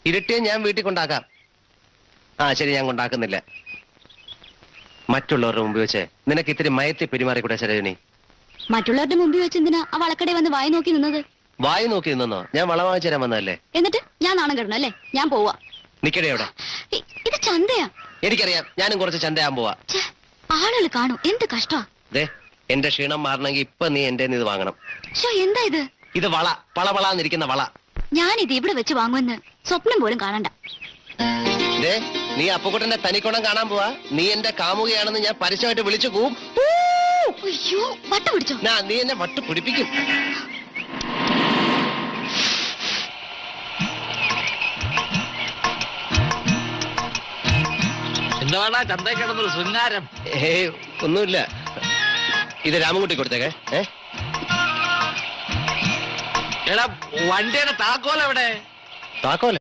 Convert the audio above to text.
ഇരട്ടിയെ ഞാൻ വീട്ടിൽ കൊണ്ടാക്കാം. ആ ശരി, ഞാൻ കൊണ്ടാക്കുന്നില്ല. മറ്റുള്ളവരുടെ മുമ്പ് വെച്ച് നിനക്ക് ഇത്തിരി മയത്തി പെരുമാറിക്കൂടെ സരോജിനി? മറ്റുള്ളവരുടെ മുമ്പിൽ വെച്ച് എന്തിനാ ആ വളക്കടെ വന്ന് വായി നോക്കി നിന്നത്? വായി നോക്കി നിന്നോ? ഞാൻ വള വാങ്ങിച്ചു തരാൻ വന്നതല്ലേ. എന്നിട്ട് ഞാൻ നാണം കിടന്നു അല്ലേ? ഞാൻ പോവാ. നിക്കടേ അവിടെ. ഇത് ചന്തയാ. എനിക്കറിയാം, ഞാനും കുറച്ച് ചന്തയാൻ പോവാ. ആളുകൾ കാണും. എന്ത് കഷ്ടാ. ദേ, എന്റെ ക്ഷീണം മാറണമെങ്കിൽ ഇപ്പൊ നീ എന്റെ ഇത് വാങ്ങണം. എന്താ ഇത്? ഇത് വള, വളവളാന്നിരിക്കുന്ന വള. ഞാനിത് ഇവിടെ വെച്ച് വാങ്ങുമെന്ന് സ്വപ്നം പോലും കാണണ്ട. ദേ, നീ അപ്പുക്കുട്ടന്റെ തനിക്കുണം കാണാൻ പോവാ. നീ എന്റെ കാമുകയാണെന്ന് ഞാൻ പരസ്യമായിട്ട് വിളിച്ചു പോവും. അയ്യോ, വട്ടം പിടിച്ചോ? നീ എന്നെ വട്ട് പിടിപ്പിക്കും. എന്താണ് ചന്തയിൽ കിടന്നൊരു ശൃംഗാരം? ഒന്നുമില്ല. ഇത് രാമൻകുട്ടി കൊടുത്തേക്കെ. എടാ, വണ്ടിയുടെ താക്കോൽ എവിടെ? താക്കോല